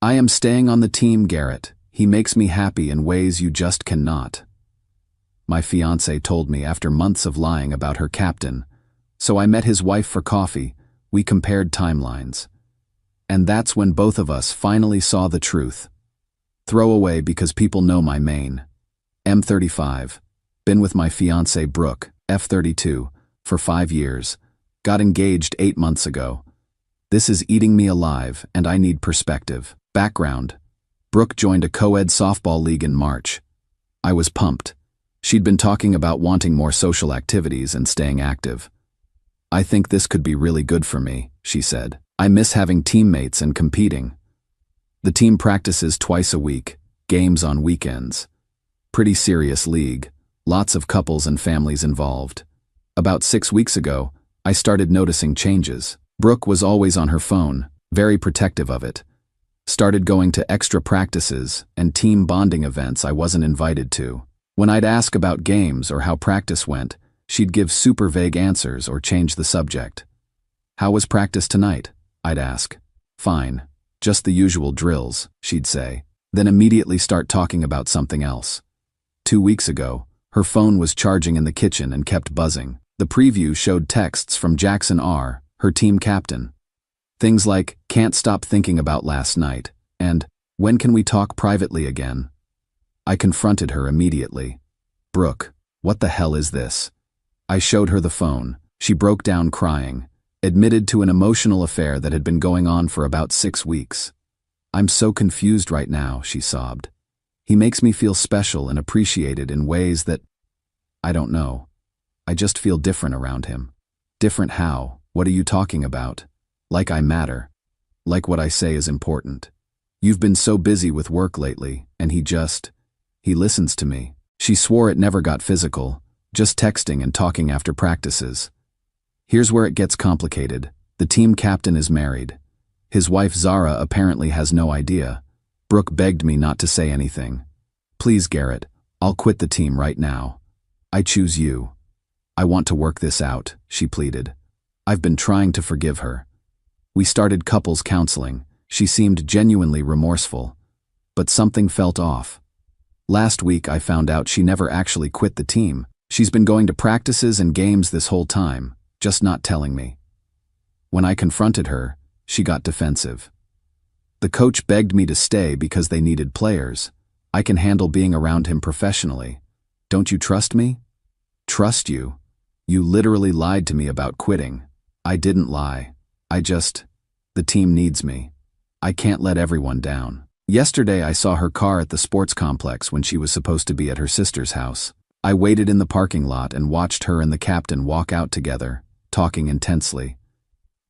I am staying on the team, Garrett. He makes me happy in ways you just cannot. My fiancée told me after months of lying about her captain, so I met his wife for coffee. We compared timelines. And that's when both of us finally saw the truth. Throw away because people know my main. M35. Been with my fiancée Brooke, F32, for 5 years. Got engaged 8 months ago. This is eating me alive, and I need perspective. Background. Brooke joined a co-ed softball league in March. I was pumped. She'd been talking about wanting more social activities and staying active. I think this could be really good for me, she said. I miss having teammates and competing. The team practices twice a week, games on weekends. Pretty serious league, lots of couples and families involved. About 6 weeks ago, I started noticing changes. Brooke was always on her phone, very protective of it. Started going to extra practices and team bonding events I wasn't invited to. When I'd ask about games or how practice went, she'd give super vague answers or change the subject. How was practice tonight? I'd ask. Fine. Just the usual drills, she'd say, then immediately start talking about something else. 2 weeks ago, her phone was charging in the kitchen and kept buzzing. The preview showed texts from Jackson R., her team captain. Things like, can't stop thinking about last night, and, when can we talk privately again? I confronted her immediately. Brooke, what the hell is this? I showed her the phone. She broke down crying, admitted to an emotional affair that had been going on for about 6 weeks. I'm so confused right now, she sobbed. He makes me feel special and appreciated in ways that, I don't know. I just feel different around him. Different how? What are you talking about? Like I matter. Like what I say is important. You've been so busy with work lately, and he listens to me. She swore it never got physical, just texting and talking after practices. Here's where it gets complicated. The team captain is married. His wife Zara apparently has no idea. Brooke begged me not to say anything. Please, Garrett, I'll quit the team right now. I choose you. I want to work this out, she pleaded. I've been trying to forgive her. We started couples counseling. She seemed genuinely remorseful. But something felt off. Last week I found out she never actually quit the team. She's been going to practices and games this whole time, just not telling me. When I confronted her, she got defensive. The coach begged me to stay because they needed players. I can handle being around him professionally. Don't you trust me? Trust you? You literally lied to me about quitting. I didn't lie. The team needs me. I can't let everyone down. Yesterday I saw her car at the sports complex when she was supposed to be at her sister's house. I waited in the parking lot and watched her and the captain walk out together, talking intensely.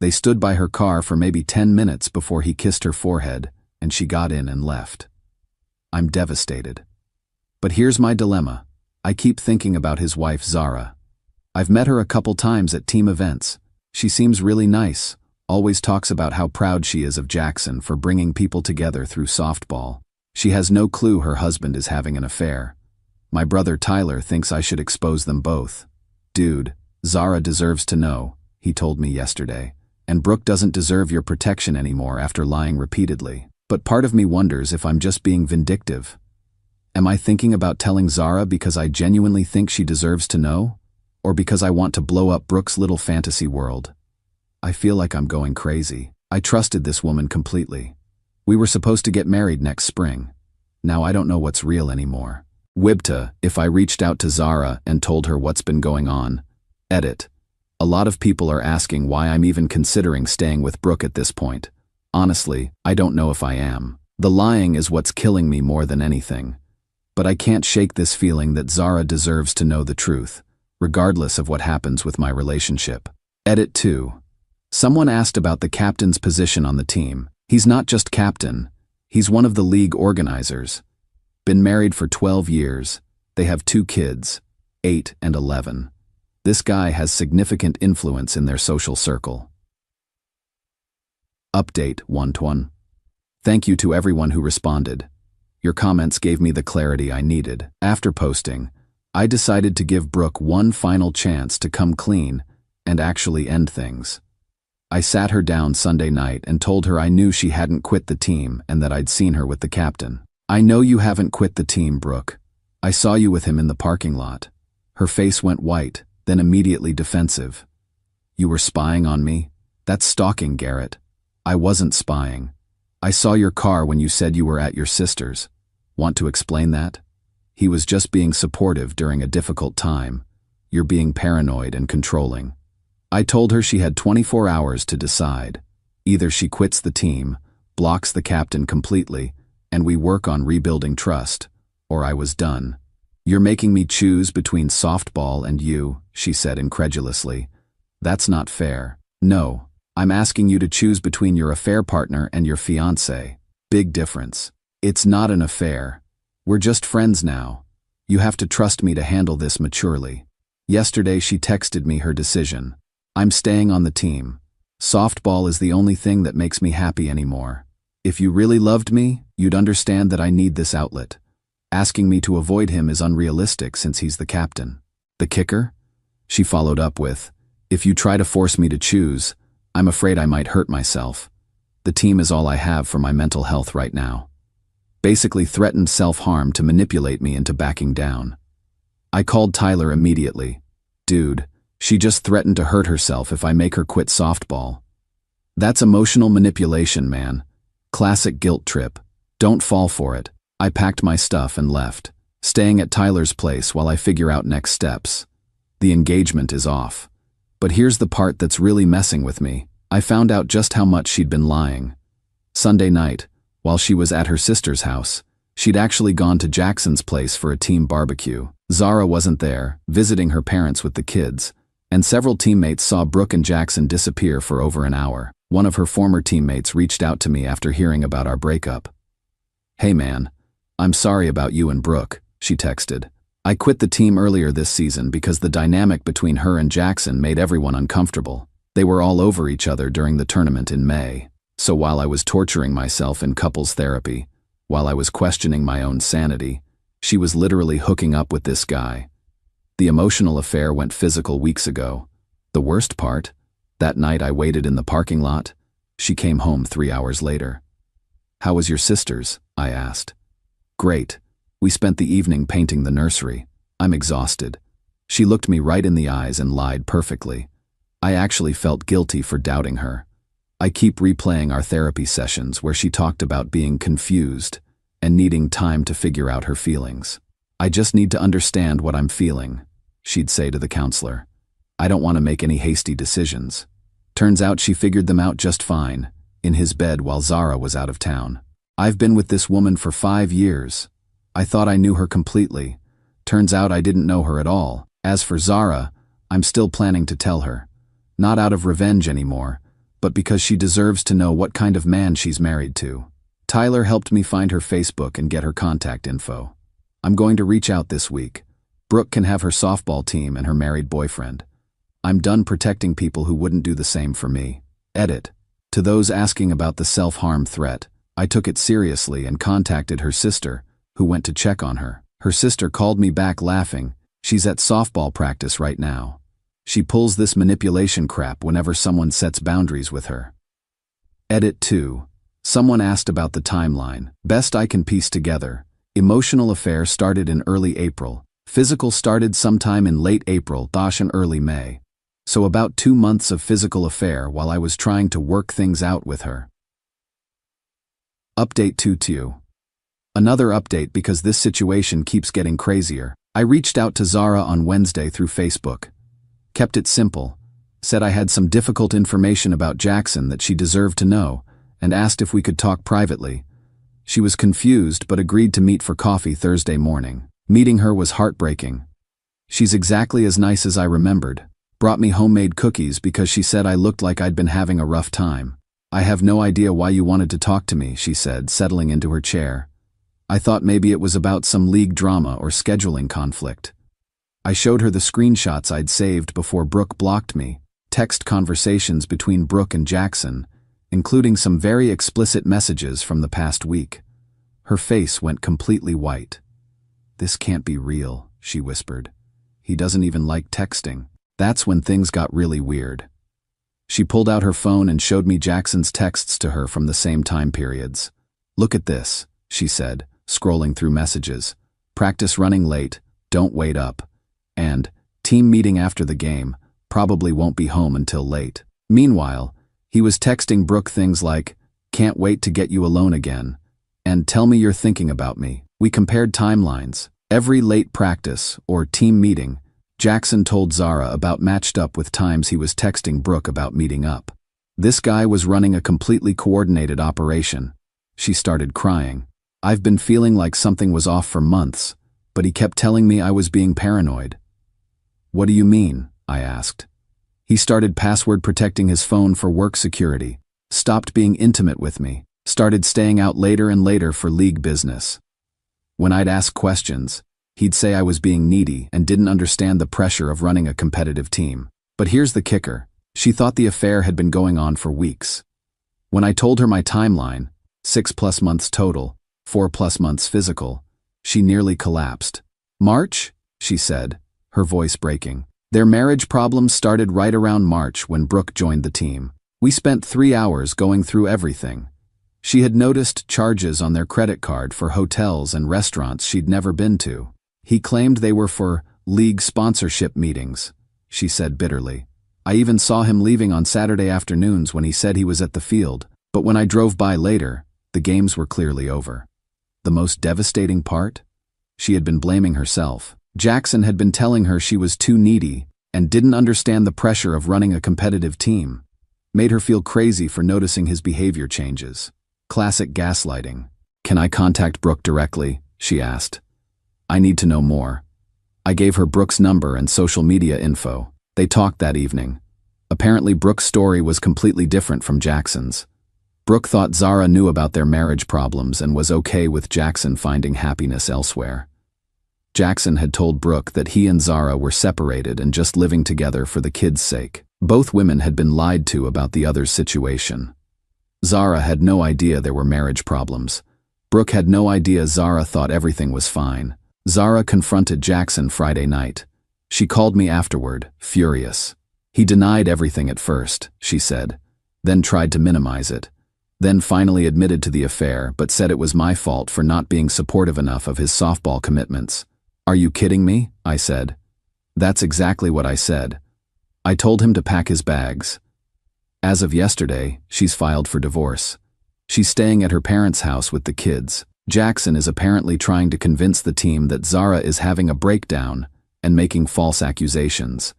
They stood by her car for maybe 10 minutes before he kissed her forehead, and she got in and left. I'm devastated. But here's my dilemma. I keep thinking about his wife Zara. I've met her a couple times at team events. She seems really nice, always talks about how proud she is of Jackson for bringing people together through softball. She has no clue her husband is having an affair. My brother Tyler thinks I should expose them both. Dude, Zara deserves to know, he told me yesterday. And Brooke doesn't deserve your protection anymore after lying repeatedly. But part of me wonders if I'm just being vindictive. Am I thinking about telling Zara because I genuinely think she deserves to know? Or because I want to blow up Brooke's little fantasy world? I feel like I'm going crazy. I trusted this woman completely. We were supposed to get married next spring. Now I don't know what's real anymore. Wibta, if I reached out to Zara and told her what's been going on. Edit. A lot of people are asking why I'm even considering staying with Brooke at this point. Honestly, I don't know if I am. The lying is what's killing me more than anything. But I can't shake this feeling that Zara deserves to know the truth, regardless of what happens with my relationship. Edit 2. Someone asked about the captain's position on the team. He's not just captain. He's one of the league organizers. Been married for 12 years. They have 2 kids, 8 and 11. This guy has significant influence in their social circle. Update 1:1. Thank you to everyone who responded. Your comments gave me the clarity I needed. After posting, I decided to give Brooke one final chance to come clean and actually end things. I sat her down Sunday night and told her I knew she hadn't quit the team and that I'd seen her with the captain. I know you haven't quit the team, Brooke. I saw you with him in the parking lot. Her face went white, then immediately defensive. You were spying on me? That's stalking, Garrett. I wasn't spying. I saw your car when you said you were at your sister's. Want to explain that? He was just being supportive during a difficult time. You're being paranoid and controlling. I told her she had 24 hours to decide. Either she quits the team, blocks the captain completely, and we work on rebuilding trust, or I was done. You're making me choose between softball and you, she said incredulously. That's not fair. No, I'm asking you to choose between your affair partner and your fiancé. Big difference. It's not an affair. We're just friends now. You have to trust me to handle this maturely. Yesterday she texted me her decision. I'm staying on the team. Softball is the only thing that makes me happy anymore. If you really loved me, you'd understand that I need this outlet. Asking me to avoid him is unrealistic since he's the captain. The kicker? She followed up with, if you try to force me to choose, I'm afraid I might hurt myself. The team is all I have for my mental health right now. Basically threatened self-harm to manipulate me into backing down. I called Tyler immediately. Dude, she just threatened to hurt herself if I make her quit softball. That's emotional manipulation, man. Classic guilt trip. Don't fall for it. I packed my stuff and left, staying at Tyler's place while I figure out next steps. The engagement is off. But here's the part that's really messing with me. I found out just how much she'd been lying. Sunday night, while she was at her sister's house, she'd actually gone to Jackson's place for a team barbecue. Zara wasn't there, visiting her parents with the kids, and several teammates saw Brooke and Jackson disappear for over an hour. One of her former teammates reached out to me after hearing about our breakup. Hey man, I'm sorry about you and Brooke, she texted. I quit the team earlier this season because the dynamic between her and Jackson made everyone uncomfortable. They were all over each other during the tournament in May. So while I was torturing myself in couples therapy, while I was questioning my own sanity, she was literally hooking up with this guy. The emotional affair went physical weeks ago. The worst part? That night I waited in the parking lot. She came home 3 hours later. How was your sister's? I asked. Great. We spent the evening painting the nursery. I'm exhausted. She looked me right in the eyes and lied perfectly. I actually felt guilty for doubting her. I keep replaying our therapy sessions where she talked about being confused and needing time to figure out her feelings. I just need to understand what I'm feeling, she'd say to the counselor. I don't want to make any hasty decisions. Turns out she figured them out just fine, in his bed while Zara was out of town. I've been with this woman for 5 years. I thought I knew her completely. Turns out I didn't know her at all. As for Zara, I'm still planning to tell her. Not out of revenge anymore, but because she deserves to know what kind of man she's married to. Tyler helped me find her Facebook and get her contact info. I'm going to reach out this week. Brooke can have her softball team and her married boyfriend. I'm done protecting people who wouldn't do the same for me. Edit. To those asking about the self-harm threat, I took it seriously and contacted her sister, who went to check on her. Her sister called me back laughing. She's at softball practice right now. She pulls this manipulation crap whenever someone sets boundaries with her. Edit 2. Someone asked about the timeline. Best I can piece together. Emotional affair started in early April. Physical started sometime in late April, and early May. So about 2 months of physical affair while I was trying to work things out with her. Update 2. Another update because this situation keeps getting crazier. I reached out to Zara on Wednesday through Facebook. Kept it simple. Said I had some difficult information about Jackson that she deserved to know, and asked if we could talk privately. She was confused but agreed to meet for coffee Thursday morning. Meeting her was heartbreaking. She's exactly as nice as I remembered. Brought me homemade cookies because she said I looked like I'd been having a rough time. I have no idea why you wanted to talk to me, she said, settling into her chair. I thought maybe it was about some league drama or scheduling conflict. I showed her the screenshots I'd saved before Brooke blocked me, text conversations between Brooke and Jackson, including some very explicit messages from the past week. Her face went completely white. This can't be real, she whispered. He doesn't even like texting. That's when things got really weird. She pulled out her phone and showed me Jackson's texts to her from the same time periods. "Look at this," she said, scrolling through messages. "Practice running late, don't wait up." And, "Team meeting after the game, probably won't be home until late." Meanwhile, he was texting Brooke things like, "Can't wait to get you alone again," and "Tell me you're thinking about me." We compared timelines. Every late practice, or team meeting, Jackson told Zara about matched up with times he was texting Brooke about meeting up. This guy was running a completely coordinated operation. She started crying. "I've been feeling like something was off for months, but he kept telling me I was being paranoid." "What do you mean?" I asked. "He started password protecting his phone for work security, stopped being intimate with me, started staying out later and later for league business. When I'd ask questions, he'd say I was being needy and didn't understand the pressure of running a competitive team." But here's the kicker. She thought the affair had been going on for weeks. When I told her my timeline, 6+ months total, 4+ months physical, she nearly collapsed. "March?" she said, her voice breaking. Their marriage problems started right around March when Brooke joined the team. We spent 3 hours going through everything. She had noticed charges on their credit card for hotels and restaurants she'd never been to. He claimed they were for league sponsorship meetings, she said bitterly. "I even saw him leaving on Saturday afternoons when he said he was at the field, but when I drove by later, the games were clearly over." The most devastating part? She had been blaming herself. Jackson had been telling her she was too needy and didn't understand the pressure of running a competitive team. Made her feel crazy for noticing his behavior changes. Classic gaslighting. "Can I contact Brooke directly?" she asked. "I need to know more." I gave her Brooke's number and social media info. They talked that evening. Apparently Brooke's story was completely different from Jackson's. Brooke thought Zara knew about their marriage problems and was okay with Jackson finding happiness elsewhere. Jackson had told Brooke that he and Zara were separated and just living together for the kids' sake. Both women had been lied to about the other's situation. Zara had no idea there were marriage problems. Brooke had no idea Zara thought everything was fine. Zara confronted Jackson Friday night. She called me afterward, furious. "He denied everything at first," she said, then tried to minimize it, then finally admitted to the affair but said it was my fault for not being supportive enough of his softball commitments. "Are you kidding me?" I said. "That's exactly what I said. I told him to pack his bags." As of yesterday, she's filed for divorce. She's staying at her parents' house with the kids. Jackson is apparently trying to convince the team that Zara is having a breakdown and making false accusations.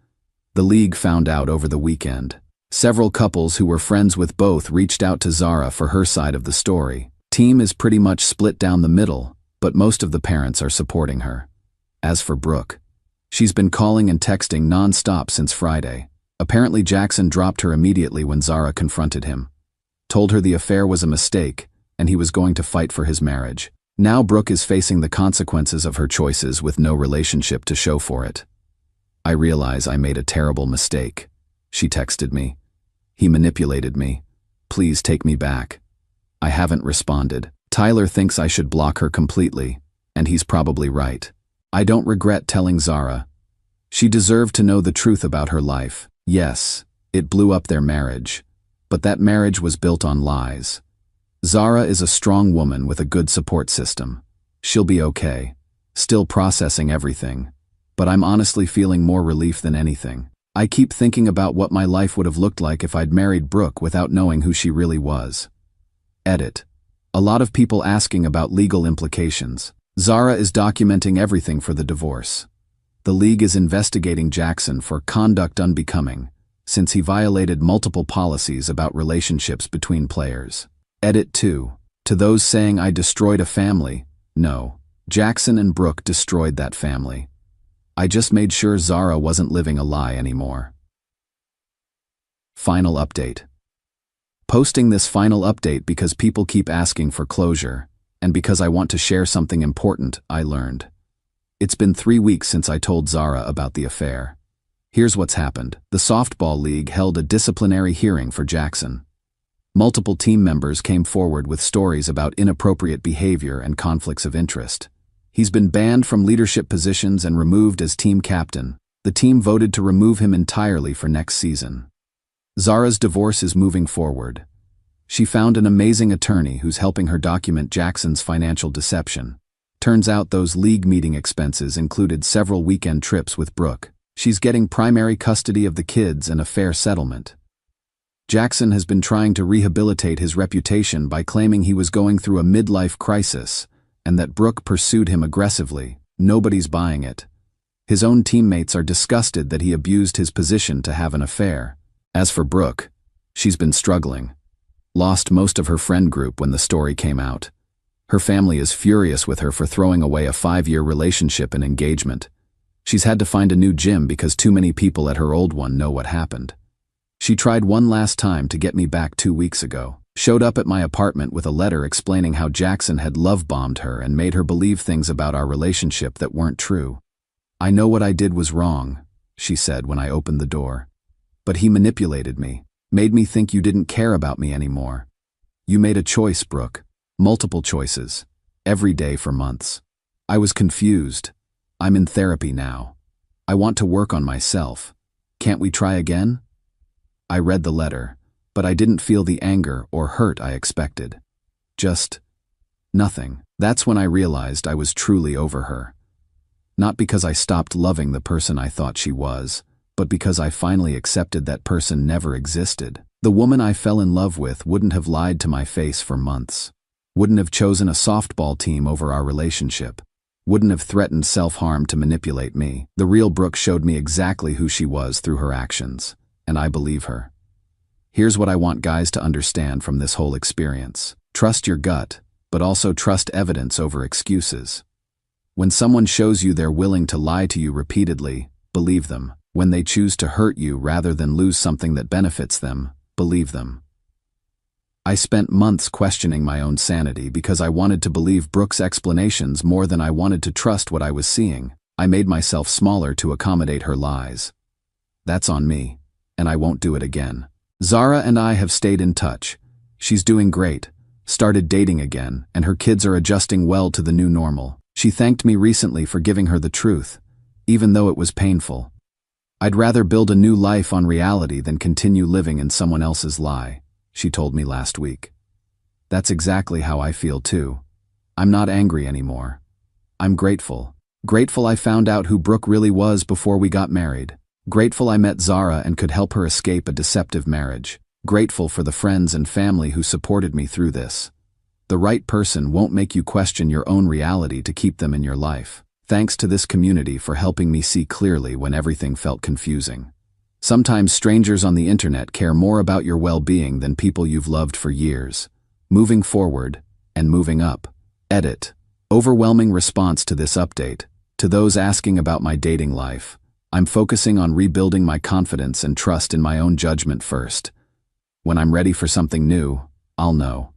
The league found out over the weekend. Several couples who were friends with both reached out to Zara for her side of the story. Team is pretty much split down the middle, but most of the parents are supporting her. As for Brooke, she's been calling and texting non-stop since Friday. Apparently Jackson dropped her immediately when Zara confronted him. Told her the affair was a mistake and he was going to fight for his marriage. Now Brooke is facing the consequences of her choices with no relationship to show for it. "I realize I made a terrible mistake," she texted me. "He manipulated me. Please take me back." I haven't responded. Tyler thinks I should block her completely, and he's probably right. I don't regret telling Zara. She deserved to know the truth about her life. Yes, it blew up their marriage, but that marriage was built on lies. Zara is a strong woman with a good support system. She'll be okay, still processing everything, but I'm honestly feeling more relief than anything. I keep thinking about what my life would have looked like if I'd married Brooke without knowing who she really was. Edit. A lot of people asking about legal implications. Zara is documenting everything for the divorce. The league is investigating Jackson for conduct unbecoming, since he violated multiple policies about relationships between players. Edit 2. To those saying I destroyed a family, no, Jackson and Brooke destroyed that family. I just made sure Zara wasn't living a lie anymore. Final update. Posting this final update because people keep asking for closure, and because I want to share something important I learned. It's been 3 weeks since I told Zara about the affair. Here's what's happened. The softball league held a disciplinary hearing for Jackson. Multiple team members came forward with stories about inappropriate behavior and conflicts of interest. He's been banned from leadership positions and removed as team captain. The team voted to remove him entirely for next season. Zara's divorce is moving forward. She found an amazing attorney who's helping her document Jackson's financial deception. Turns out those league meeting expenses included several weekend trips with Brooke. She's getting primary custody of the kids and a fair settlement. Jackson has been trying to rehabilitate his reputation by claiming he was going through a midlife crisis and that Brooke pursued him aggressively. Nobody's buying it. His own teammates are disgusted that he abused his position to have an affair. As for Brooke, she's been struggling. Lost most of her friend group when the story came out. Her family is furious with her for throwing away a 5-year relationship and engagement. She's had to find a new gym because too many people at her old one know what happened. She tried one last time to get me back 2 weeks ago. Showed up at my apartment with a letter explaining how Jackson had love-bombed her and made her believe things about our relationship that weren't true. "I know what I did was wrong," she said when I opened the door. "But he manipulated me, made me think you didn't care about me anymore. You made a choice, Brooke. Multiple choices. Every day for months. I was confused. I'm in therapy now. I want to work on myself. Can't we try again?" I read the letter, but I didn't feel the anger or hurt I expected. Just nothing. That's when I realized I was truly over her. Not because I stopped loving the person I thought she was, but because I finally accepted that person never existed. The woman I fell in love with wouldn't have lied to my face for months. Wouldn't have chosen a softball team over our relationship. Wouldn't have threatened self-harm to manipulate me. The real Brooke showed me exactly who she was through her actions, and I believe her. Here's what I want guys to understand from this whole experience. Trust your gut, but also trust evidence over excuses. When someone shows you they're willing to lie to you repeatedly, believe them. When they choose to hurt you rather than lose something that benefits them, believe them. I spent months questioning my own sanity because I wanted to believe Brooke's explanations more than I wanted to trust what I was seeing. I made myself smaller to accommodate her lies. That's on me, and I won't do it again. Zara and I have stayed in touch. She's doing great, started dating again, and her kids are adjusting well to the new normal. She thanked me recently for giving her the truth, even though it was painful. "I'd rather build a new life on reality than continue living in someone else's lie," she told me last week. That's exactly how I feel too. I'm not angry anymore. I'm grateful. Grateful I found out who Brooke really was before we got married. Grateful I met Zara and could help her escape a deceptive marriage. Grateful for the friends and family who supported me through this. The right person won't make you question your own reality to keep them in your life. Thanks to this community for helping me see clearly when everything felt confusing. Sometimes strangers on the internet care more about your well-being than people you've loved for years. Moving forward and moving up. Edit. Overwhelming response to this update. To those asking about my dating life, I'm focusing on rebuilding my confidence and trust in my own judgment first. When I'm ready for something new, I'll know.